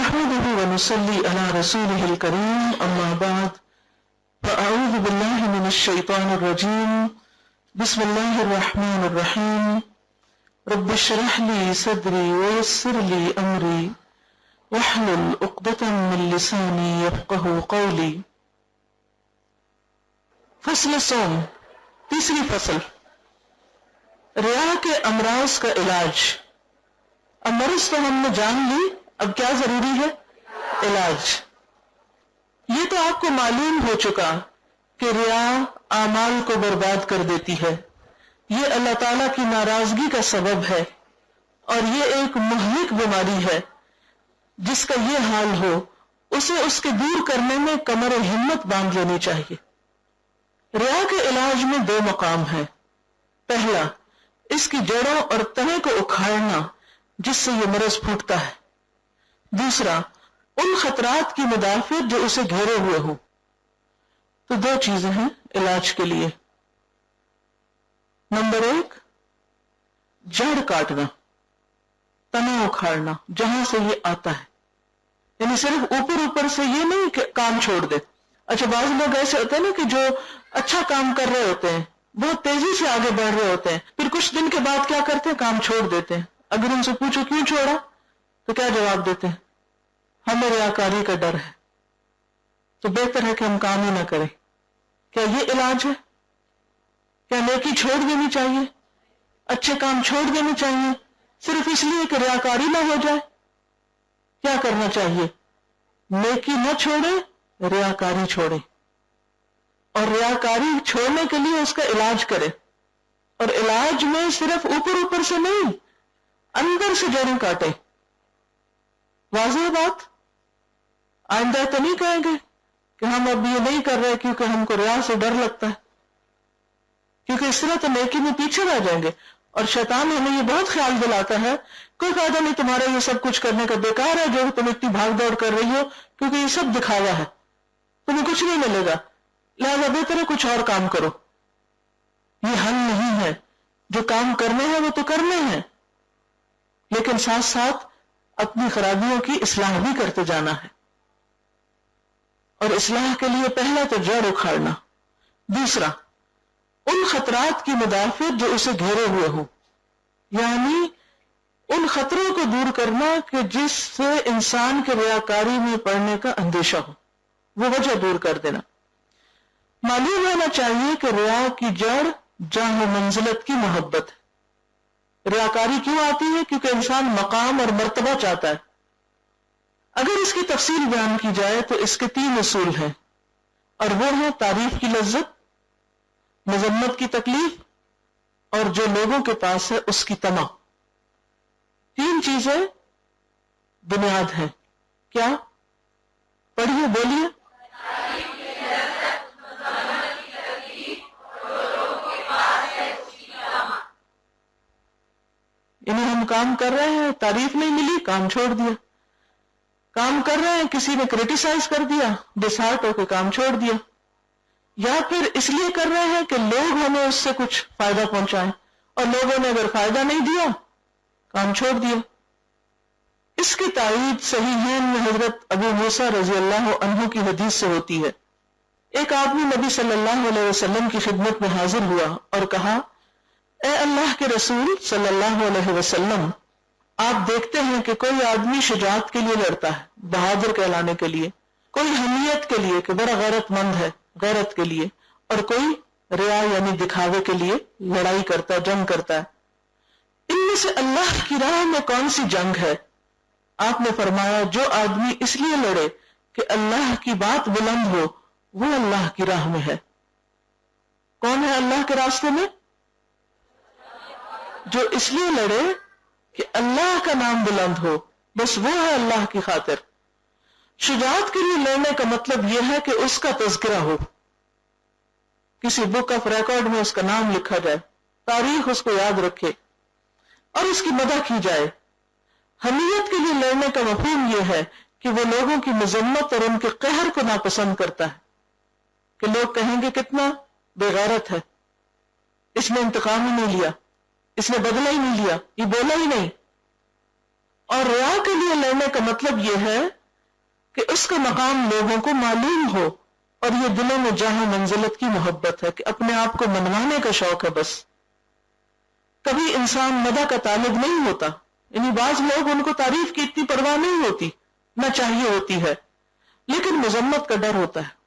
نحمده ونصلي على رسوله الكريم أما بعد فأعوذ بالله من الشيطان الرجيم بسم الله الرحمن الرحيم رب اشرح لي صدري ويسر لي أمري واحلل عقدة من لساني يفقهوا قولي. فصل صوم، تیسری فصل، ریا کے امراض کا علاج. اب مرض تو ہم نے جان لی، اب کیا ضروری ہے؟ علاج. یہ تو آپ کو معلوم ہو چکا کہ ریا اعمال کو برباد کر دیتی ہے، یہ اللہ تعالیٰ کی ناراضگی کا سبب ہے، اور یہ ایک مہلک بیماری ہے. جس کا یہ حال ہو اسے اس کے دور کرنے میں کمر ہمت باندھ لینی چاہیے. ریا کے علاج میں دو مقام ہیں. پہلا، اس کی جڑوں اور تنے کو اکھاڑنا جس سے یہ مرض پھوٹتا ہے. دوسرا، ان خطرات کی مدافعت جو اسے گھیرے ہوئے ہوں. تو دو چیزیں ہیں علاج کے لیے. نمبر 1، جڑ کاٹنا، تنا اکھاڑنا جہاں سے یہ آتا ہے. یعنی صرف اوپر سے یہ نہیں کہ کام چھوڑ دے. اچھا، بعض لوگ ایسے ہوتے ہیں نا کہ جو اچھا کام کر رہے ہوتے ہیں، بہت تیزی سے آگے بڑھ رہے ہوتے ہیں، پھر کچھ دن کے بعد کیا کرتے ہیں؟ کام چھوڑ دیتے ہیں. اگر ان سے پوچھو کیوں چھوڑا تو کیا جواب دیتے ہیں؟ ہمیں ریاکاری کا ڈر ہے. تو بہتر ہے کہ ہم کام ہی نہ کریں. کیا یہ علاج ہے؟ کیا نیکی چھوڑ دینی چاہیے؟ اچھے کام چھوڑ دینے چاہیے صرف اس لیے کہ ریاکاری نہ ہو جائے؟ کیا کرنا چاہیے؟ نیکی نہ چھوڑے، ریاکاری چھوڑے، اور ریاکاری چھوڑنے کے لیے اس کا علاج کرے. اور علاج میں صرف اوپر سے نہیں، اندر سے جڑیں کاٹے. واضح بات؟ آئندہ تو نہیں کہیں گے کہ ہم اب یہ نہیں کر رہے کیونکہ ہم کو ریا سے ڈر لگتا ہے، کیونکہ اس طرح تو نیکی میں پیچھے رہ جائیں گے. اور شیطان ہمیں یہ بہت خیال دلاتا ہے کوئی فائدہ نہیں تمہارا یہ سب کچھ کرنے کا، بیکار ہے جو تم اتنی بھاگ دوڑ کر رہی ہو، کیونکہ یہ سب دکھاوا ہے، تمہیں کچھ نہیں ملے گا، لہذا بہتر ہے کچھ اور کام کرو. یہ حل نہیں ہے. جو کام کرنے ہیں وہ تو کرنے ہیں، لیکن ساتھ ساتھ اپنی خرابیوں کی اصلاح بھی کرتے جانا ہے. اور اصلاح کے لیے پہلا تو جڑ اکھاڑنا. دوسرا، ان خطرات کی مدافعت جو اسے گھیرے ہوئے ہوں، یعنی ان خطروں کو دور کرنا کہ جس سے انسان کے ریاکاری میں پڑنے کا اندیشہ ہو، وہ وجہ دور کر دینا. معلوم ہونا چاہیے کہ ریا کی جڑ جاہ و منزلت کی محبت ہے. ریاکاری کیوں آتی ہے؟ کیونکہ انسان مقام اور مرتبہ چاہتا ہے. اگر اس کی تفصیل بیان کی جائے تو اس کے 3 اصول ہیں، اور وہ ہیں تعریف کی لذت، مذمت کی تکلیف، اور جو لوگوں کے پاس ہے اس کی طمع. 3 چیزیں بنیاد ہیں. کیا؟ پڑھیے، بولیے. یعنی ہم کام کر رہے ہیں، تعریف نہیں ملی، کام چھوڑ دیا. کام کر رہے ہیں، کسی نے کریٹیسائز کر دیا، ڈسہارٹ ہو کے کام چھوڑ دیا. یا پھر اس لیے کر رہے ہیں کہ لوگ ہمیں اس سے کچھ فائدہ پہنچائیں، اور لوگوں نے اگر فائدہ نہیں دیا کام چھوڑ دیا. اس کی تائید صحیحین میں حضرت ابو موسیٰ رضی اللہ عنہ کی حدیث سے ہوتی ہے. ایک آدمی نبی صلی اللہ علیہ وسلم کی خدمت میں حاضر ہوا اور کہا، اے اللہ کے رسول صلی اللہ علیہ وسلم، آپ دیکھتے ہیں کہ کوئی آدمی شجاعت کے لیے لڑتا ہے، بہادر کہلانے کے لیے، کوئی حمیت کے لیے کہ بڑا غیرت مند ہے، غیرت کے لیے، اور کوئی ریا یعنی دکھاوے کے لیے لڑائی کرتا ہے، جنگ کرتا ہے. ان میں سے اللہ کی راہ میں کون سی جنگ ہے؟ آپ نے فرمایا، جو آدمی اس لیے لڑے کہ اللہ کی بات بلند ہو وہ اللہ کی راہ میں ہے. کون ہے اللہ کے راستے میں؟ جو اس لیے لڑے کہ اللہ کا نام بلند ہو، بس وہ ہے اللہ کی خاطر. شجاعت کے لیے لڑنے کا مطلب یہ ہے کہ اس کا تذکرہ ہو، کسی بک آف ریکارڈ میں اس کا نام لکھا جائے، تاریخ اس کو یاد رکھے اور اس کی مدح کی جائے. حمیت کے لیے لڑنے کا مفہوم یہ ہے کہ وہ لوگوں کی مذمت اور ان کے قہر کو ناپسند کرتا ہے، کہ لوگ کہیں گے کتنا بے غیرت ہے، اس نے انتقام ہی نہیں لیا، اس نے بدلہ ہی نہیں لیا، یہ بولا ہی نہیں. اور ریا کے لیے لڑنے کا مطلب یہ ہے کہ اس کا مقام لوگوں کو معلوم ہو، اور یہ دلوں میں جہاں منزلت کی محبت ہے کہ اپنے آپ کو منوانے کا شوق ہے بس. کبھی انسان مدح کا طالب نہیں ہوتا، یعنی بعض لوگ ان کو تعریف کی اتنی پرواہ نہیں ہوتی، نہ چاہیے ہوتی ہے، لیکن مذمت کا ڈر ہوتا ہے.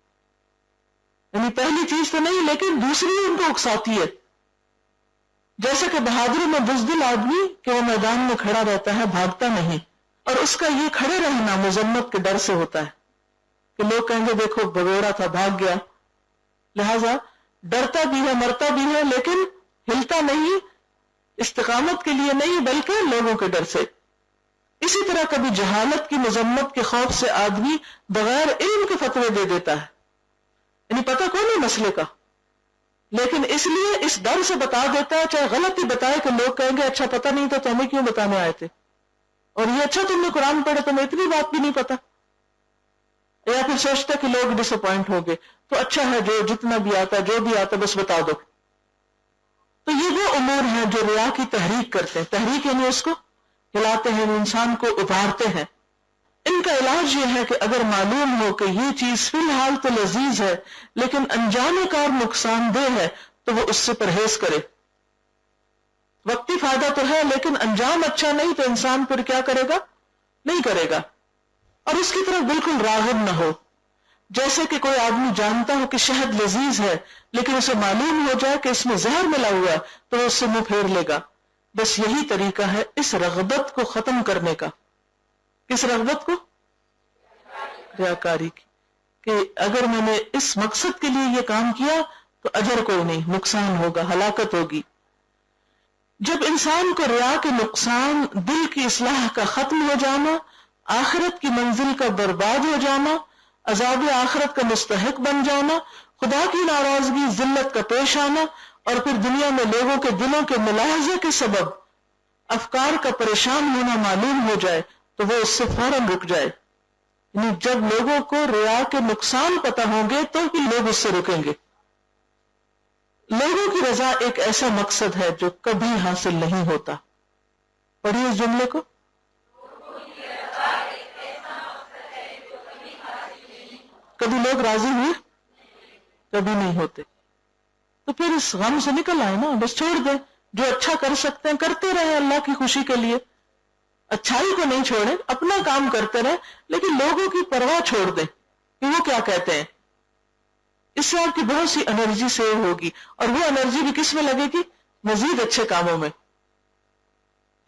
یعنی پہلی چیز تو نہیں، لیکن دوسری ان کو اکساتی ہے. جیسا کہ بہادر میں بزدل آدمی کہ وہ میدان میں کھڑا رہتا ہے، بھاگتا نہیں، اور اس کا یہ کھڑے رہنا مذمت کے ڈر سے ہوتا ہے کہ لوگ کہیں گے دیکھو بگوڑا تھا، بھاگ گیا. لہذا ڈرتا بھی ہے، مرتا بھی ہے، لیکن ہلتا نہیں، استقامت کے لیے نہیں بلکہ لوگوں کے ڈر سے. اسی طرح کبھی جہالت کی مذمت کے خوف سے آدمی بغیر علم کے فتوے دے دیتا ہے، یعنی پتہ کون ہے مسئلے کا، لیکن اس لیے اس ڈر سے بتا دیتا ہے، چاہے غلط ہی بتائے، کہ لوگ کہیں گے اچھا پتہ نہیں تو ہمیں کیوں بتانے آئے تھے، اور یہ اچھا تم نے قرآن پڑھے تمہیں اتنی بات بھی نہیں پتا. یا پھر سوچتا کہ لوگ ڈس اپوائنٹ ہو گئے تو اچھا ہے جو جتنا بھی آتا ہے جو بھی آتا ہے بس بتا دو. تو یہ وہ امور ہیں جو ریا کی تحریک کرتے ہیں. تحریک یعنی اس کو ہلاتے ہیں، انسان کو ابھارتے ہیں. ان کا علاج یہ ہے کہ اگر معلوم ہو کہ یہ چیز فی الحال تو لذیذ ہے لیکن انجام کار نقصان دہ ہے تو وہ اس سے پرہیز کرے. وقتی فائدہ تو ہے لیکن انجام اچھا نہیں تو انسان پھر کیا کرے گا؟ نہیں کرے گا، اور اس کی طرف بالکل راغب نہ ہو. جیسے کہ کوئی آدمی جانتا ہو کہ شہد لذیذ ہے لیکن اسے معلوم ہو جائے کہ اس میں زہر ملا ہوا ہے تو وہ اس سے منہ پھیر لے گا. بس یہی طریقہ ہے اس رغبت کو ختم کرنے کا. کس رغبت کو؟ ریاکاری کی، کہ اگر میں نے اس مقصد کے لیے یہ کام کیا تو اجر کوئی نہیں، نقصان ہوگا، ہلاکت ہوگی. جب انسان کو ریا کے نقصان، دل کی اصلاح کا ختم ہو جانا، آخرت کی منزل کا برباد ہو جانا، عذاب آخرت کا مستحق بن جانا، خدا کی ناراضگی، ذلت کا پیش آنا، اور پھر دنیا میں لوگوں کے دلوں کے ملاحظے کے سبب افکار کا پریشان ہونا معلوم ہو جائے تو وہ اس سے فوراً رک جائے. یعنی جب لوگوں کو ریا کے نقصان پتہ ہوں گے تو ہی لوگ اس سے رکیں گے. لوگوں کی رضا ایک ایسا مقصد ہے جو کبھی حاصل نہیں ہوتا. پڑھیے اس جملے کو. کبھی لوگ راضی ہوئے؟ کبھی نہیں ہوتے. تو پھر اس غم سے نکل آئے نا، بس چھوڑ دیں، جو اچھا کر سکتے ہیں کرتے رہے اللہ کی خوشی کے لیے. اچھائی کو نہیں چھوڑیں، اپنا کام کرتے رہیں، لیکن لوگوں کی پرواہ چھوڑ دیں کہ وہ کیا کہتے ہیں. اس سے آپ کی بہت سی انرجی سیو ہوگی، اور وہ انرجی بھی کس میں لگے گی؟ مزید اچھے کاموں میں.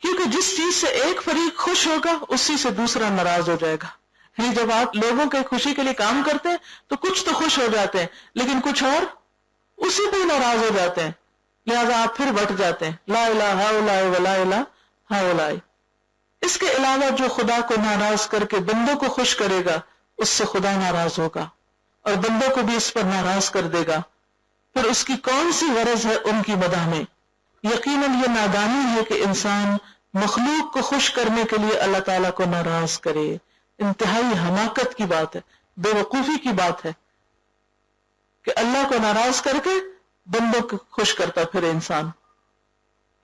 کیونکہ جس چیز سے ایک فریق خوش ہوگا اسی سے دوسرا ناراض ہو جائے گا. یعنی جب آپ لوگوں کے خوشی کے لیے کام کرتے ہیں تو کچھ تو خوش ہو جاتے ہیں لیکن کچھ اور اسی پہ ناراض ہو جاتے ہیں، لہذا آپ پھر بٹ جاتے ہیں. لا الہ ہؤلاء ولا الہ ہؤلاء. اس کے علاوہ جو خدا کو ناراض کر کے بندوں کو خوش کرے گا اس سے خدا ناراض ہوگا اور بندوں کو بھی اس پر ناراض کر دے گا. پھر اس کی کون سی غرض ہے ان کی مدح میں؟ یقیناً یہ نادانی ہے کہ انسان مخلوق کو خوش کرنے کے لیے اللہ تعالیٰ کو ناراض کرے. انتہائی حماقت کی بات ہے، بے وقوفی کی بات ہے کہ اللہ کو ناراض کر کے بندوں کو خوش کرتا پھر انسان.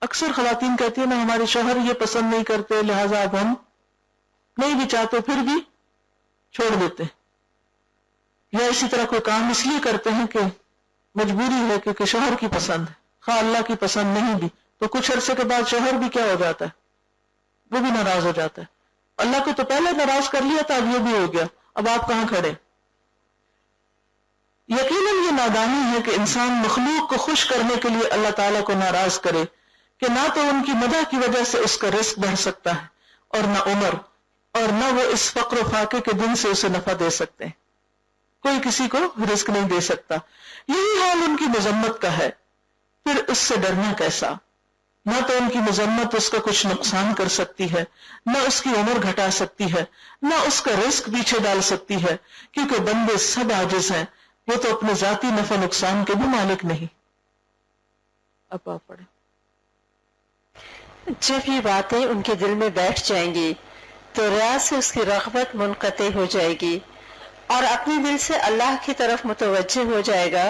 اکثر خواتین کہتی ہیں نا ہمارے شوہر یہ پسند نہیں کرتے لہذا اب ہم نہیں بھی چاہتے پھر بھی چھوڑ دیتے، یا اسی طرح کوئی کام اس لیے کرتے ہیں کہ مجبوری ہے کیونکہ شوہر کی پسند ہے، خواہ اللہ کی پسند نہیں بھی تو کچھ عرصے کے بعد شوہر بھی کیا ہو جاتا ہے؟ وہ بھی ناراض ہو جاتا ہے. اللہ کو تو پہلے ناراض کر لیا تھا، اب یہ بھی ہو گیا، اب آپ کہاں کھڑے؟ یقیناً یہ نادانی ہے کہ انسان مخلوق کو خوش کرنے کے لیے اللہ تعالیٰ کو ناراض کرے کہ نہ تو ان کی مدح کی وجہ سے اس کا رزق بڑھ سکتا ہے اور نہ عمر، اور نہ وہ اس فقر و فاقے کے دن سے اسے نفع دے سکتے ہیں. کوئی کسی کو رزق نہیں دے سکتا. یہی حال ان کی مذمت کا ہے. پھر اس سے ڈرنا کیسا؟ نہ تو ان کی مذمت اس کا کچھ نقصان کر سکتی ہے، نہ اس کی عمر گھٹا سکتی ہے، نہ اس کا رزق پیچھے ڈال سکتی ہے، کیونکہ بندے سب عاجز ہیں، وہ تو اپنے ذاتی نفع نقصان کے بھی مالک نہیں. اب آپ پڑھیں. جب یہ باتیں ان کے دل میں بیٹھ جائیں گی تو ریا سے اس کی رغبت منقطع ہو جائے گی اور اپنے دل سے اللہ کی طرف متوجہ ہو جائے گا،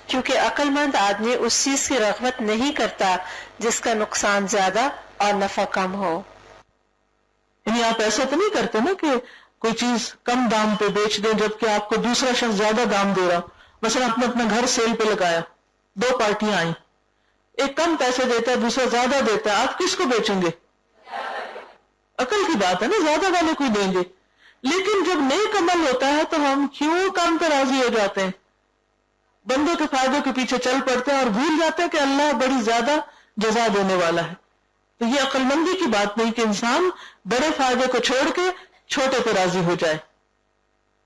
کیونکہ عقل مند آدمی اس چیز کی رغبت نہیں کرتا جس کا نقصان زیادہ اور نفع کم ہو. یعنی آپ ایسا تو نہیں کرتے نا کہ کوئی چیز کم دام پہ بیچ دیں جبکہ آپ کو دوسرا شخص زیادہ دام دے رہا. مثلا آپ نے اپنا گھر سیل پہ لگایا, 2 پارٹیاں آئیں, ایک کم پیسے دیتا ہے دوسرا زیادہ دیتا ہے, آپ کس کو بیچیں گے؟ عقل کی بات ہے نا, زیادہ والے کو دیں گے. لیکن جب نیک عمل ہوتا ہے تو ہم کیوں کم پہ راضی ہو جاتے ہیں, بندوں کے فائدوں کے پیچھے چل پڑتے ہیں اور بھول جاتے ہیں کہ اللہ بڑی زیادہ جزا دینے والا ہے. تو یہ عقل مندی کی بات نہیں کہ انسان بڑے فائدے کو چھوڑ کے چھوٹے پہ راضی ہو جائے.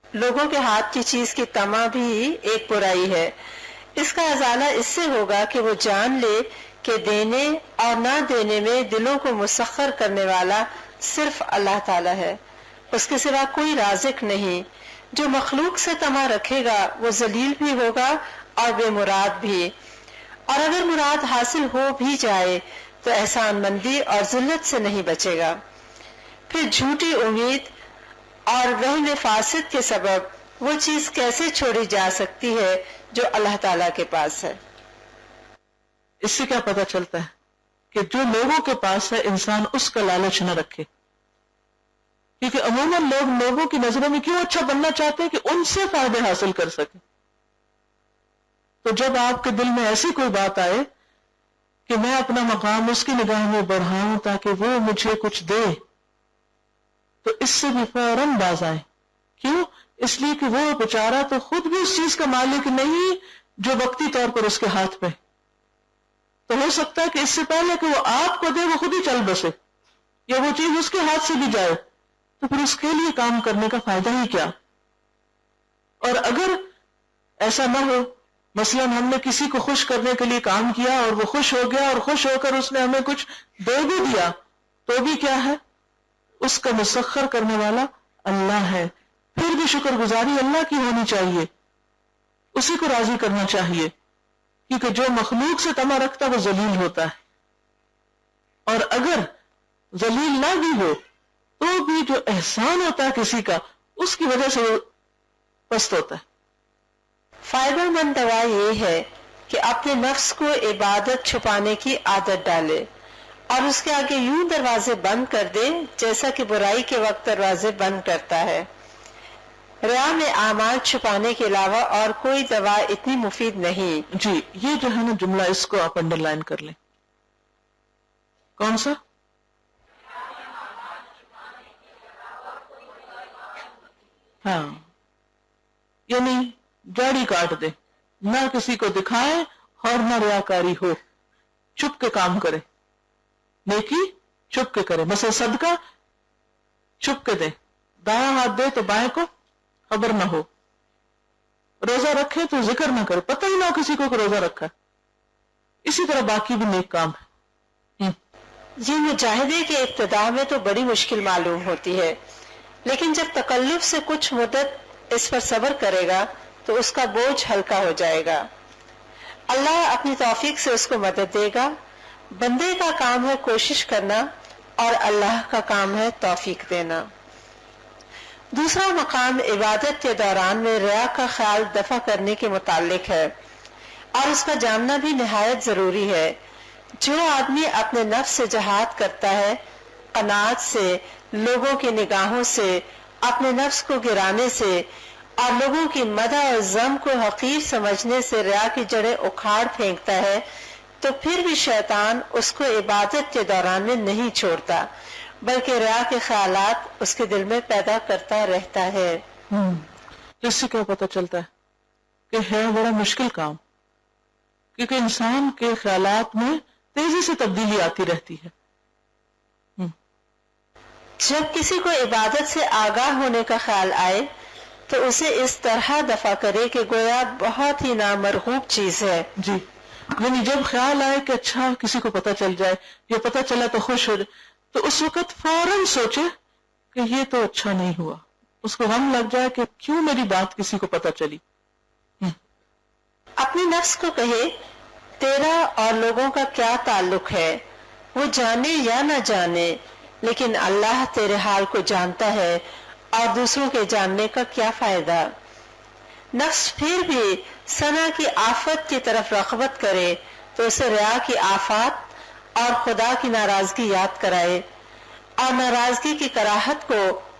لوگوں کے ہاتھ کی چیز کی طمع بھی ایک برائی ہے. اس کا ازالہ اس سے ہوگا کہ وہ جان لے کہ دینے اور نہ دینے میں دلوں کو مسخر کرنے والا صرف اللہ تعالی ہے, اس کے سوا کوئی رازق نہیں. جو مخلوق سے طمع رکھے گا وہ ذلیل بھی ہوگا اور بے مراد بھی, اور اگر مراد حاصل ہو بھی جائے تو احسان مندی اور ذلت سے نہیں بچے گا. پھر جھوٹی امید اور وہم فاسد کے سبب وہ چیز کیسے چھوڑی جا سکتی ہے جو اللہ تعالیٰ کے پاس ہے. اس سے کیا پتہ چلتا ہے کہ جو لوگوں کے پاس ہے انسان اس کا لالچ نہ رکھے, کیونکہ عموماً لوگ لوگوں کی نظروں میں کیوں اچھا بننا چاہتے ہیں کہ ان سے فائدے حاصل کر سکیں. تو جب آپ کے دل میں ایسی کوئی بات آئے کہ میں اپنا مقام اس کی نگاہ میں بڑھاؤں تاکہ وہ مجھے کچھ دے, تو اس سے بھی فوراً باز آئے. کیوں؟ اس لیے کہ وہ بیچارہ تو خود بھی اس چیز کا مالک نہیں جو وقتی طور پر اس کے ہاتھ پہ. تو ہو سکتا ہے کہ اس سے پہلے کہ وہ آپ کو دے وہ خود ہی چل بسے, یا وہ چیز اس کے ہاتھ سے بھی جائے, تو پھر اس کے لیے کام کرنے کا فائدہ ہی کیا. اور اگر ایسا نہ ہو, مثلا ہم نے کسی کو خوش کرنے کے لیے کام کیا اور وہ خوش ہو گیا اور خوش ہو کر اس نے ہمیں کچھ دے بھی دیا, تو بھی کیا ہے, اس کا مسخر کرنے والا اللہ ہے. پھر بھی شکر گزاری اللہ کی ہونی چاہیے, اسی کو راضی کرنا چاہیے, کیونکہ جو مخلوق سے طمع رکھتا وہ ذلیل ہوتا ہے, اور اگر ذلیل نہ بھی ہو تو بھی جو احسان ہوتا ہے کسی کا اس کی وجہ سے وہ پست ہوتا ہے. فائدہ مند دوا یہ ہے کہ اپنے نفس کو عبادت چھپانے کی عادت ڈالے اور اس کے آگے یوں دروازے بند کر دے جیسا کہ برائی کے وقت دروازے بند کرتا ہے. ریا میں اعمال چھپانے کے علاوہ اور کوئی دوا اتنی مفید نہیں. جی یہ جو ہے نا جملہ, اس کو آپ انڈر لائن کر لیں. کون سا؟ ہاں, یعنی جاڑی کاٹ دے, نہ کسی کو دکھائے اور نہ ریاکاری ہو, چھپ کے کام کرے, نیکی چھپ کے کرے. مثلا صدقہ چھپ کے دے, دایاں ہاتھ دے تو بائیں کو خبر نہ ہو, روزہ رکھے تو ذکر نہ کرے, پتہ ہی نہ ہو کسی کو کہ روزہ رکھا. اسی طرح باقی بھی نیک کام ہے. یہ مجاہدے کے ابتدا میں تو بڑی مشکل معلوم ہوتی ہے, لیکن جب تکلف سے کچھ مدت اس پر صبر کرے گا تو اس کا بوجھ ہلکا ہو جائے گا. اللہ اپنی توفیق سے اس کو مدد دے گا. بندے کا کام ہے کوشش کرنا اور اللہ کا کام ہے توفیق دینا. دوسرا مقام عبادت کے دوران میں ریا کا خیال دفع کرنے کے متعلق ہے, اور اس کا جاننا بھی نہایت ضروری ہے. جو آدمی اپنے نفس سے جہاد کرتا ہے, قناعت سے, لوگوں کی نگاہوں سے, اپنے نفس کو گرانے سے اور لوگوں کی مدح اور ذم کو حقیر سمجھنے سے ریا کی جڑیں اکھاڑ پھینکتا ہے, تو پھر بھی شیطان اس کو عبادت کے دوران میں نہیں چھوڑتا, بلکہ ریا کے خیالات اس کے دل میں پیدا کرتا رہتا ہے. اس سے کیا پتہ چلتا ہے کہ ہے بڑا مشکل کام, کیونکہ انسان کے خیالات میں تیزی سے تبدیلی آتی رہتی ہے. جب کسی کو عبادت سے آگاہ ہونے کا خیال آئے تو اسے اس طرح دفع کرے کہ گویا بہت ہی نامرغوب چیز ہے. جی, یعنی جب خیال آئے کہ اچھا کسی کو پتہ چل جائے, یا پتہ چلا تو خوش ہو جائے, تو اس وقت فوراً سوچے کہ یہ تو اچھا نہیں ہوا, اس کو غم لگ جائے کہ کیوں میری بات کسی کو پتہ چلی. اپنے نفس کو کہے تیرا اور لوگوں کا کیا تعلق ہے, وہ جانے یا نہ جانے, لیکن اللہ تیرے حال کو جانتا ہے, اور دوسروں کے جاننے کا کیا فائدہ. نفس پھر بھی ثنا کی آفت کی طرف رغبت کرے تو اسے ریا کی آفات اور خدا کی ناراضگی یاد کرائے, اور ناراضگی کی کراہت کو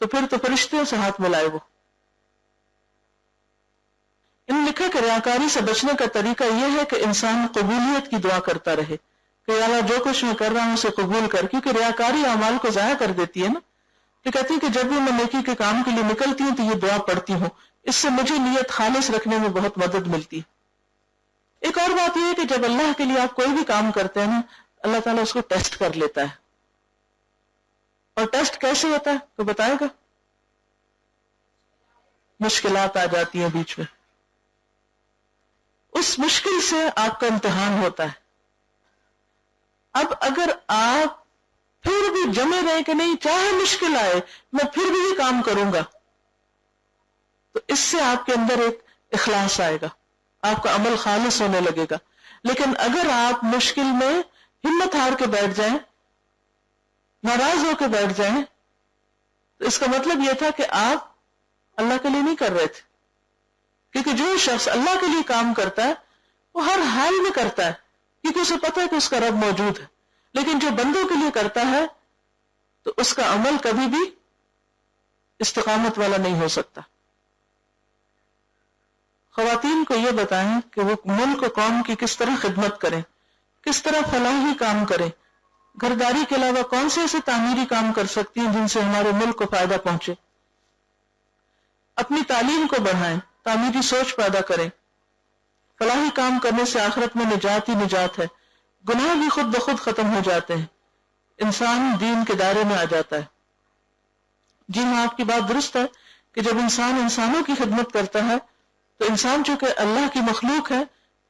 تو پھر تو فرشتوں سے ہاتھ ملائے وہ. انہوں نے لکھا کہ ریاکاری سے بچنے کا طریقہ یہ ہے کہ انسان قبولیت کی دعا کرتا رہے کہ یا اللہ جو کچھ میں کر رہا ہوں اسے قبول کر، کیونکہ ریاکاری اعمال کو ضائع کر دیتی ہے نا. یہ کہتی ہے کہ جب بھی میں نیکی کے کام کے لیے نکلتی ہوں تو یہ دعا پڑھتی ہوں، اس سے مجھے نیت خالص رکھنے میں بہت مدد ملتی ہے. ایک اور بات یہ ہے کہ جب اللہ کے لیے آپ کوئی بھی کام کرتے ہیں نا، اللہ تعالیٰ اس کو ٹیسٹ کر لیتا ہے. اور ٹیسٹ کیسے ہوتا ہے تو بتائے گا؟ مشکلات آ جاتی ہیں بیچ میں، اس مشکل سے آپ کا امتحان ہوتا ہے. اب اگر آپ پھر بھی جمے رہے کہ نہیں چاہے مشکل آئے میں پھر بھی یہ کام کروں گا، تو اس سے آپ کے اندر ایک اخلاص آئے گا، آپ کا عمل خالص ہونے لگے گا. لیکن اگر آپ مشکل میں ہمت ہار کے بیٹھ جائیں، ناراض ہو کے بیٹھ جائیں، تو اس کا مطلب یہ تھا کہ آپ اللہ کے لیے نہیں کر رہے تھے. کیونکہ جو شخص اللہ کے لیے کام کرتا ہے وہ ہر حال میں کرتا ہے، کیونکہ اسے پتہ ہے کہ اس کا رب موجود ہے. لیکن جو بندوں کے لیے کرتا ہے تو اس کا عمل کبھی بھی استقامت والا نہیں ہو سکتا. خواتین کو یہ بتائیں کہ وہ ملک و قوم کی کس طرح خدمت کریں، کس طرح فلاحی کام کریں، گھرداری کے علاوہ کون سے ایسے تعمیری کام کر سکتی ہیں جن سے ہمارے ملک کو فائدہ پہنچے. اپنی تعلیم کو بڑھائیں، تعمیری سوچ پیدا کریں. فلاحی کام کرنے سے آخرت میں نجات ہی نجات ہے، گناہ بھی خود بخود ختم ہو جاتے ہیں، انسان دین کے دائرے میں آ جاتا ہے. جی ہاں، آپ کی بات درست ہے کہ جب انسان انسانوں کی خدمت کرتا ہے تو انسان چونکہ اللہ کی مخلوق ہے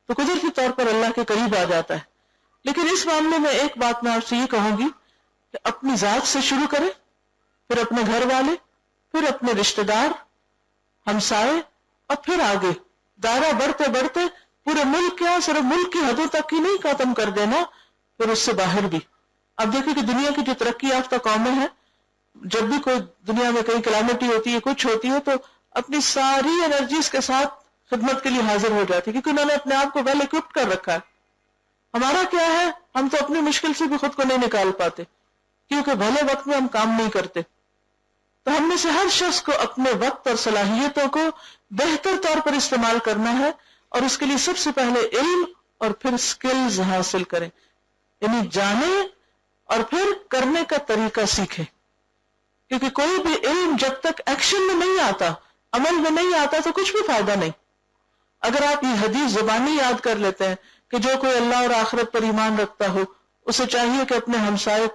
تو قدرتی طور پر اللہ کے قریب آ جاتا ہے. لیکن اس معاملے میں ایک بات میں آپ سے یہ کہوں گی کہ اپنی ذات سے شروع کریں، پھر اپنے گھر والے، پھر اپنے رشتہ دار، ہمسائے، اور پھر آگے دائرہ بڑھتے بڑھتے پورے ملک کیا صرف ملک کی حدوں تک ہی نہیں ختم کر دینا، پھر اس سے باہر بھی. اب دیکھیں کہ دنیا کی جو ترقی یافتہ قومیں ہیں، جب بھی کوئی دنیا میں کئی کلامٹی ہوتی ہے، کچھ ہوتی ہے، تو اپنی ساری انرجیز کے ساتھ خدمت کے لیے حاضر ہو جاتی ہے، کیونکہ انہوں نے اپنے آپ کو ویل اکوپڈ کر رکھا ہے. ہمارا کیا ہے، ہم تو اپنی مشکل سے بھی خود کو نہیں نکال پاتے کیونکہ بھلے وقت میں ہم کام نہیں کرتے. تو ہم میں سے ہر شخص کو اپنے وقت اور صلاحیتوں کو بہتر طور پر استعمال کرنا ہے، اور اس کے لیے سب سے پہلے علم اور پھر سکلز حاصل کریں، یعنی جانیں اور پھر کرنے کا طریقہ سیکھیں. کیونکہ کوئی بھی علم جب تک ایکشن میں نہیں آتا، عمل میں نہیں آتا، تو کچھ بھی فائدہ نہیں. اگر آپ یہ حدیث زبانی یاد کر لیتے ہیں کہ جو کوئی اللہ اور آخرت پر ایمان رکھتا ہو اسے چاہیے کہ اپنے ہمسائے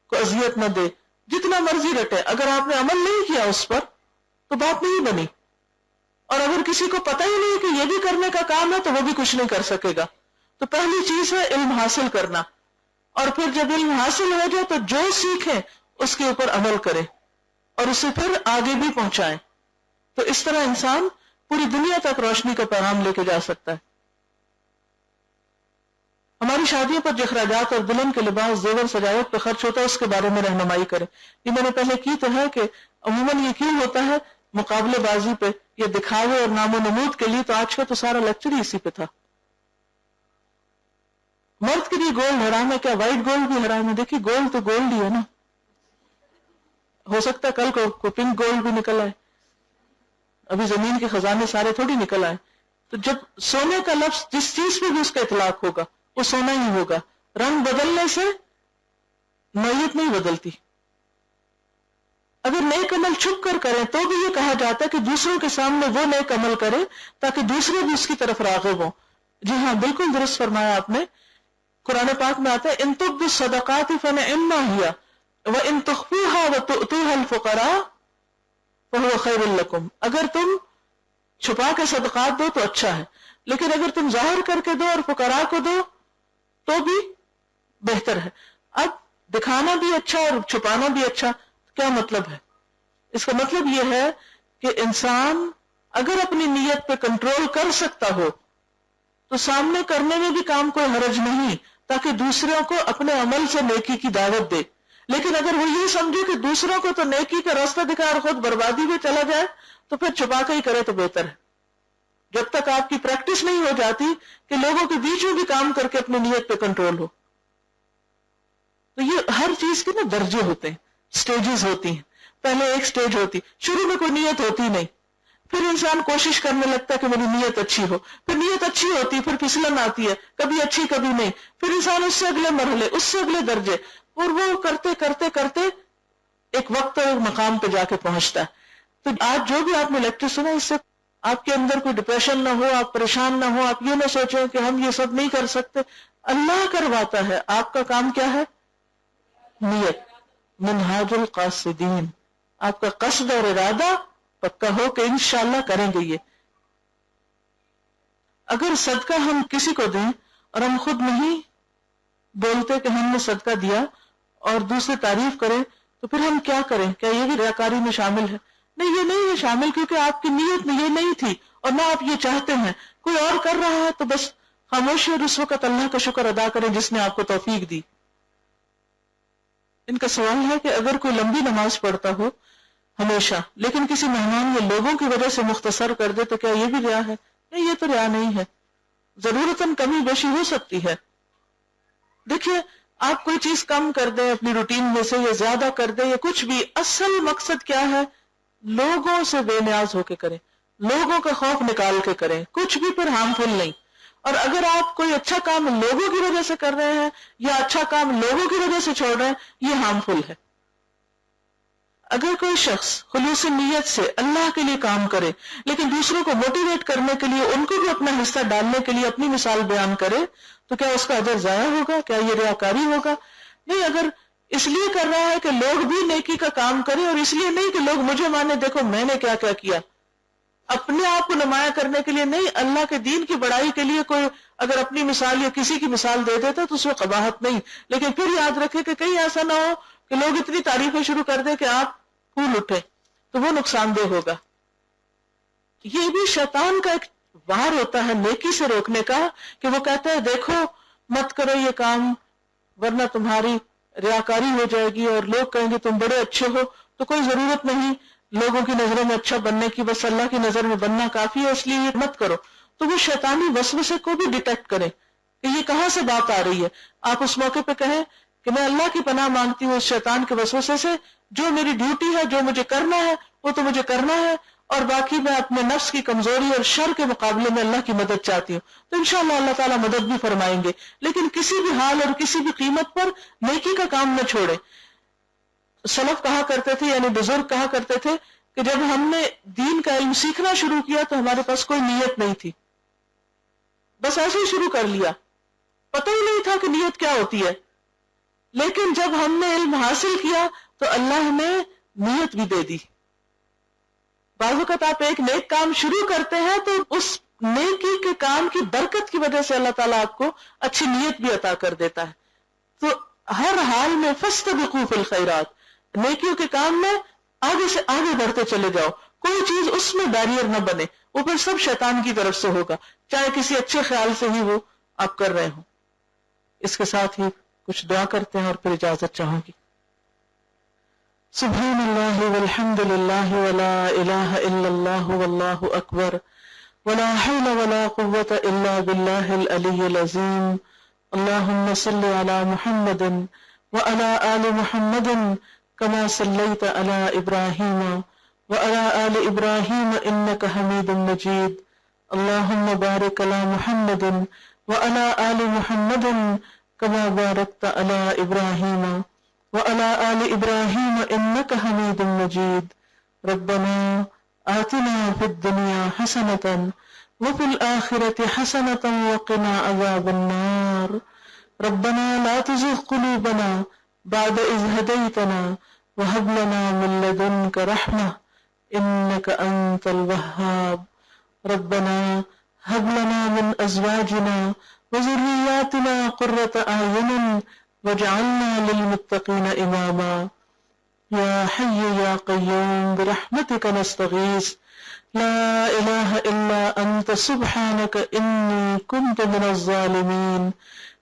کو اذیت نہ دے، جتنا مرضی رٹے، اگر آپ نے عمل نہیں کیا اس پر تو بات نہیں بنی. اور اگر کسی کو پتہ ہی نہیں کہ یہ بھی کرنے کا کام ہے تو وہ بھی کچھ نہیں کر سکے گا. تو پہلی چیز ہے علم حاصل کرنا، اور پھر جب علم حاصل ہو جائے تو جو سیکھیں اس کے اوپر عمل کریں اور اسے پھر آگے بھی پہنچائیں. تو اس طرح انسان پوری دنیا تک روشنی کا پیغام لے کے جا سکتا ہے. ہماری شادیوں پر جو اخراجات اور دلہن کے لباس، زیور، سجاوٹ پہ خرچ ہوتا ہے اس کے بارے میں رہنمائی کریں. یہ میں نے پہلے کی تو ہے کہ عموماً یہ کیوں ہوتا ہے مقابلے بازی پہ، یہ دکھاوے اور نام و نمود کے لیے. تو آج کا تو سارا لیکچر ہی اسی پہ تھا. مرد کے لیے گولڈ حرام ہے، کیا وائٹ گولڈ بھی حرام ہے؟ دیکھیے گولڈ تو گولڈ ہی ہے نا، ہو سکتا ہے کل کو پنک گولڈ بھی نکل آئے، ابھی زمین کے خزانے سارے تھوڑی نکل آئے. تو جب سونے کا لفظ جس چیز پہ بھی اس کا اطلاق ہوگا وہ سونا ہی ہوگا. رنگ بدلنے سے نوعیت نہیں بدلتی. اگر نیک عمل چھپ کر کریں تو بھی یہ کہا جاتا ہے کہ دوسروں کے سامنے وہ نیک عمل کرے تاکہ دوسرے بھی اس کی طرف راغب ہوں. جی ہاں، بالکل درست فرمایا آپ نے. قرآن پاک میں آتا ہے ان تبدوا الصدقات فنعما هي وان تخفوها وتؤتوها الفقراء فهو خير لكم. اگر تم چھپا کے صدقات دو تو اچھا ہے، لیکن اگر تم ظاہر کر کے دو اور فقراء کو دو تو بھی بہتر ہے. اب دکھانا بھی اچھا اور چھپانا بھی اچھا، کیا مطلب ہے؟ اس کا مطلب یہ ہے کہ انسان اگر اپنی نیت پہ کنٹرول کر سکتا ہو تو سامنے کرنے میں بھی کام کوئی حرج نہیں، تاکہ دوسروں کو اپنے عمل سے نیکی کی دعوت دے. لیکن اگر وہ یہ سمجھے کہ دوسروں کو تو نیکی کا راستہ دکھا اور خود بربادی میں چلا جائے تو پھر چھپا کے ہی کرے تو بہتر ہے. جب تک آپ کی پریکٹس نہیں ہو جاتی کہ لوگوں کے بیچ میں بھی کام کر کے اپنی نیت پہ کنٹرول ہو. تو یہ ہر چیز کے نا درجے ہوتے ہیں، سٹیجز ہوتی ہیں. پہلے ایک سٹیج ہوتی، شروع میں کوئی نیت ہوتی نہیں، پھر انسان کوشش کرنے لگتا ہے کہ میری نیت اچھی ہو، پھر نیت اچھی ہوتی، پھر پھسلن آتی ہے، کبھی اچھی کبھی نہیں، پھر انسان اس سے اگلے مرحلے، اس سے اگلے درجے، اور وہ کرتے کرتے کرتے ایک وقت اور ایک مقام پہ جا کے پہنچتا ہے. تو آج جو بھی آپ نے لیکچر سنا، اس سے آپ کے اندر کوئی ڈپریشن نہ ہو، آپ پریشان نہ ہو، آپ یہ نہ سوچیں کہ ہم یہ سب نہیں کر سکتے. اللہ کرواتا ہے، آپ کا کام کیا ہے؟ نیت. منہاج القاصدین، آپ کا قصد اور ارادہ پکا ہو کہ انشاءاللہ کریں گے. یہ اگر صدقہ ہم کسی کو دیں اور ہم خود نہیں بولتے کہ ہم نے صدقہ دیا اور دوسرے تعریف کریں، تو پھر ہم کیا کریں؟ کیا یہ بھی ریاکاری میں شامل ہے؟ نہیں، یہ نہیں ہے شامل، کیونکہ آپ کی نیت میں یہ نہیں تھی اور نہ آپ یہ چاہتے ہیں. کوئی اور کر رہا ہے تو بس خاموشی اور اس وقت اللہ کا شکر ادا کریں جس نے آپ کو توفیق دی. ان کا سوال ہے کہ اگر کوئی لمبی نماز پڑھتا ہو ہمیشہ لیکن کسی مہمان یا لوگوں کی وجہ سے مختصر کر دے تو کیا یہ بھی ریا ہے؟ نہیں، یہ تو ریا نہیں ہے، ضرورتاً کمی بیشی ہو سکتی ہے. دیکھیے، آپ کوئی چیز کم کر دیں اپنی روٹین میں سے یا زیادہ کر دیں یا کچھ بھی، اصل مقصد کیا ہے؟ لوگوں سے بے نیاز ہو کے کریں، لوگوں کا خوف نکال کے کریں، کچھ بھی پھر ہارمفل نہیں. اور اگر آپ کوئی اچھا کام لوگوں کی وجہ سے کر رہے ہیں یا اچھا کام لوگوں کی وجہ سے چھوڑ رہے ہیں، یہ ہارمفل ہے. اگر کوئی شخص خلوص نیت سے اللہ کے لیے کام کرے لیکن دوسروں کو موٹیویٹ کرنے کے لیے، ان کو بھی اپنا حصہ ڈالنے کے لیے اپنی مثال بیان کرے، تو کیا اس کا اجر ضائع ہوگا؟ کیا یہ ریاکاری ہوگا؟ نہیں. اگر اس لیے کر رہا ہے کہ لوگ بھی نیکی کا کام کریں، اور اس لیے نہیں کہ لوگ مجھے مانے، دیکھو میں نے کیا کیا کیا، اپنے آپ کو نمایاں کرنے کے لیے نہیں، اللہ کے دین کی بڑائی کے لیے کوئی اگر اپنی مثال یا کسی کی مثال دے دیتا تو اس میں قباحت نہیں. لیکن پھر یاد رکھے کہ کہیں ایسا نہ ہو کہ لوگ اتنی تعریفیں شروع کر دیں کہ آپ پھول اٹھے، تو وہ نقصان دہ ہوگا. یہ بھی شیطان کا ایک وار ہوتا ہے نیکی سے روکنے کا، کہ وہ کہتا ہے دیکھو مت کرو یہ کام ورنہ تمہاری ریاکاری ہو جائے گی اور لوگ کہیں گے تم بڑے اچھے ہو. تو کوئی ضرورت نہیں لوگوں کی نظروں میں اچھا بننے کی، بس اللہ کی نظر میں بننا کافی ہے، اس لیے یہ مت کرو. تو وہ شیطانی وسوسے کو بھی ڈیٹیکٹ کرے کہ یہ کہاں سے بات آ رہی ہے. آپ اس موقع پہ کہیں کہ میں اللہ کی پناہ مانگتی ہوں اس شیطان کے وسوسے سے، جو میری ڈیوٹی ہے، جو مجھے کرنا ہے وہ تو مجھے کرنا ہے، اور باقی میں اپنے نفس کی کمزوری اور شر کے مقابلے میں اللہ کی مدد چاہتی ہوں. تو انشاءاللہ اللہ تعالیٰ مدد بھی فرمائیں گے. لیکن کسی بھی حال اور کسی بھی قیمت پر نیکی کا کام نہ چھوڑے. سلف کہا کرتے تھے، یعنی بزرگ کہا کرتے تھے کہ جب ہم نے دین کا علم سیکھنا شروع کیا تو ہمارے پاس کوئی نیت نہیں تھی، بس ایسے ہی شروع کر لیا، پتہ ہی نہیں تھا کہ نیت کیا ہوتی ہے. لیکن جب ہم نے علم حاصل کیا تو اللہ نے نیت بھی دے دی. بعض اوقات آپ ایک نیک کام شروع کرتے ہیں تو اس نیکی کے کام کی برکت کی وجہ سے اللہ تعالیٰ آپ کو اچھی نیت بھی عطا کر دیتا ہے. تو ہر حال میں فاستبقوا فی الخیرات، نیکیوں کے کام میں آگے سے آگے بڑھتے چلے جاؤ، کوئی چیز اس میں بیریئر نہ بنے. وہ پھر سب شیطان کی طرف سے ہوگا، چاہے کسی اچھے خیال سے ہی وہ آپ کر رہے ہوں. اس کے ساتھ ہی کچھ دعا کرتے ہیں اور پھر اجازت چاہوں گی. سبحان اللہ والحمد للہ ولا الہ الا اللہ واللہ اکبر ولا حول ولا قوة الا باللہ العلی العظیم. اللہم صل علی محمد وعلی آل محمد كما صلیت علی ابراہیم وعلی آل ابراہیم انک حمید مجید. اللہم بارک علی محمد وعلی آل محمد كما باركت على إبراهيم وعلى آل إبراهيم إنك حميد مجيد. ربنا آتنا في الدنيا حسنة وفي الآخرة حسنة وقنا عذاب النار. ربنا لا تزغ قلوبنا بعد إذ هديتنا وهب لنا من لدنك رحمة إنك أنت الوهاب. ربنا هب لنا من أزواجنا وذرياتنا قرة أعين واجعلنا للمتقين إماما. يا حي يا قيوم برحمتك نستغيث لا إله إلا أنت سبحانك إني كنت من الظالمين.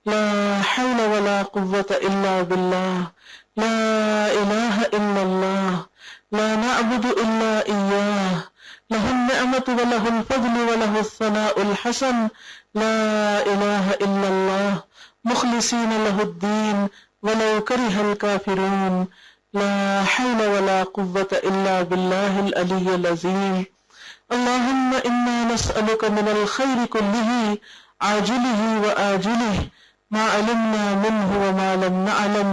لا حول ولا قوة إلا بالله. لا إله إلا الله. لا نعبد إلا إياه. له النعمة وله الفضل وله الثناء الحسن. لا إله إلا الله مخلصين له الدين ولو كره الكافرون. لا حول ولا قوة إلا بالله العلي العظيم. اللهم إنا نسألك من الخير كله عاجله وآجله ما علمنا منه وما لم نعلم،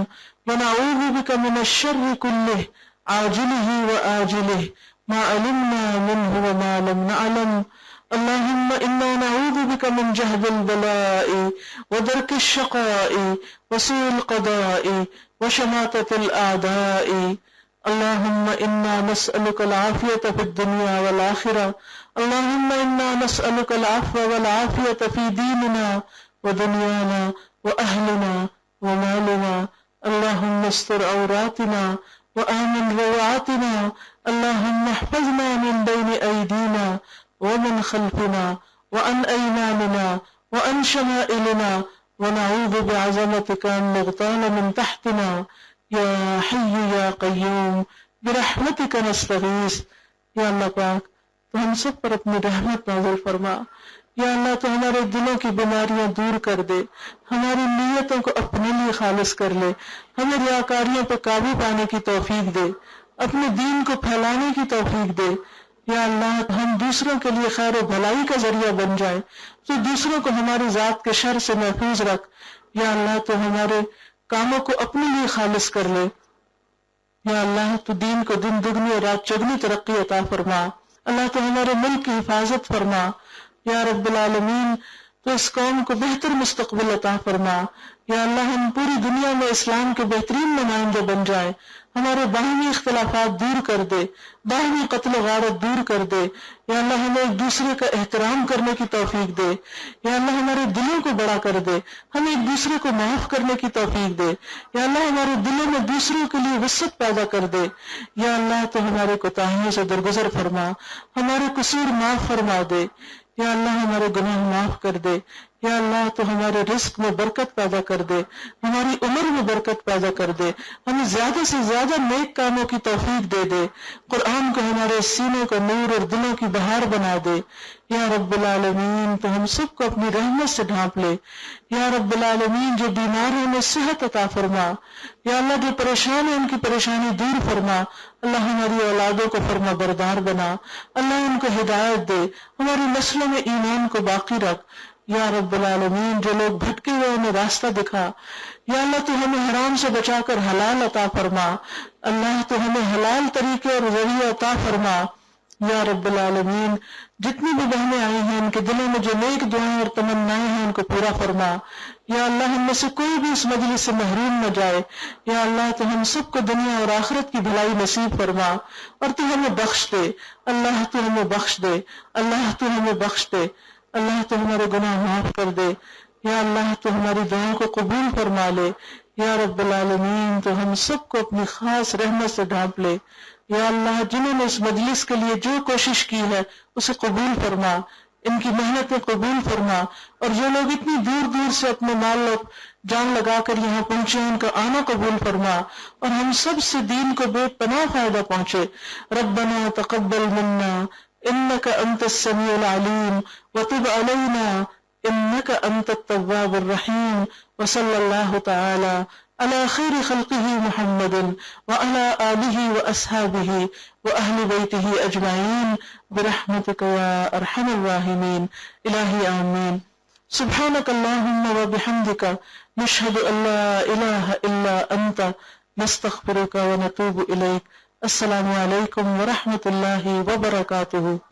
ونعوذ بك من الشر كله عاجله وآجله ما علمنا منه وما لم نعلم. اللهم إنا نعوذ بك من جهد البلاء ودرك الشقاء وسوء القضاء وشماتة الأعداء. اللهم إنا نسألك العافية في الدنيا والآخرة. اللهم إنا نسألك العفو والعافية في ديننا ودنيانا وأهلنا ومالنا. اللهم استر عوراتنا وآمن روعاتنا. اللهم احفظنا من بين أيدينا ومن خلفنا وعن أيماننا وعن شمائلنا، ونعوذ بعظمتك أن نغتال من تحتنا. یا حی یا قیوم برحمتک نستغیث. یا اللہ پاک تو ہم سب پر اپنی رحمت نازل فرما. یا اللہ تو ہمارے دلوں کی بیماریاں دور کر دے، ہماری نیتوں کو اپنے لیے خالص کر لے، ہمیں ریاکاریوں پر قابو پانے کی توفیق دے، اپنے دین کو پھیلانے کی توفیق دے. یا اللہ ہم دوسروں کے لیے خیر و بھلائی کا ذریعہ بن جائیں، تو دوسروں کو ہماری ذات کے شر سے محفوظ رکھ. یا اللہ تو ہمارے کاموں کو اپنے لیے خالص کر لے. یا اللہ تو دین کو دن دگنی اور رات چگنی ترقی عطا فرما. اللہ تو ہمارے ملک کی حفاظت فرما. یا رب العالمین تو اس قوم کو بہتر مستقبل عطا فرما. یا اللہ ہم پوری دنیا میں اسلام کے بہترین نمائندے بن جائیں. ہمارے باہمی اختلافات دور کر دے، باہمی قتل و غارت دور کر دے. یا اللہ ہمیں ایک دوسرے کا احترام کرنے کی توفیق دے. یا اللہ ہمارے دلوں کو بڑا کر دے، ہمیں ایک دوسرے کو معاف کرنے کی توفیق دے. یا اللہ ہمارے دلوں میں دوسروں کے لیے وسعت پیدا کر دے. یا اللہ تو ہمارے کوتاہیوں سے درگزر فرما، ہمارے قصور معاف فرما دے. یا اللہ ہمارے گناہ معاف کر دے. یا اللہ تو ہمارے رزق میں برکت پیدا کر دے، ہماری عمر میں برکت پیدا کر دے، ہمیں زیادہ سے زیادہ نیک کاموں کی توفیق دے دے. قرآن کو ہمارے سینوں کا نور اور دلوں کی بہار بنا دے. یا رب العالمین تو ہم سب کو اپنی رحمت سے ڈھانپ لے. یا رب العالمین جو بیمار ہیں انہیں صحت عطا فرما. یا اللہ جو پریشان ہیں ان کی پریشانی دور فرما. اللہ ہماری اولادوں کو فرما بردار بنا. اللہ ان کو ہدایت دے، ہماری نسلوں میں ایمان کو باقی رکھ. یا رب العالمین جو لوگ بھٹکے ہوئے انہیں راستہ دکھا. یا اللہ تو ہمیں حرام سے بچا کر حلال عطا فرما. اللہ تو ہمیں حلال طریقے اور ذریعے عطا فرما. یا رب العالمین جتنی بھی بہنیں آئی ہیں ان کے دلوں میں جو نیک دعائیں اور تمنائیں ہیں ان کو پورا فرما. یا اللہ ہم میں سے کوئی بھی اس مجلس سے محروم نہ جائے. یا اللہ تو ہم سب کو دنیا اور آخرت کی بھلائی نصیب فرما اور تو ہمیں بخش دے. اللہ تو ہمیں بخش دے. اللہ تو ہمیں بخش دے. اللہ تو ہمارے گناہ معاف کر دے. یا اللہ تو ہماری دعاؤں کو قبول فرما لے. یا رب العالمین تو ہم سب کو اپنی خاص رحمت سے ڈھانپ لے. یا اللہ جنہوں نے اس مجلس کے لیے جو کوشش کی ہے اسے قبول فرما، ان کی محنتیں قبول فرما. اور جو لوگ اتنی دور دور سے اپنے مال اور جان لگا کر یہاں پہنچے ان کا آنا قبول فرما اور ہم سب سے دین کو بے پناہ فائدہ پہنچے. ربنا تقبل منا انك انت السميع العليم وتب علينا انك انت التواب الرحيم. وصلى الله تعالى على خير خلقه محمد وعلى آله وأصحابه وأهل بيته أجمعين برحمتك يا أرحم الراحمين. إلهي آمين. سبحانك اللهم وبحمدك نشهد أن لا إله إلا أنت نستغفرك ونتوب إليك. السلام عليكم ورحمة الله وبركاته.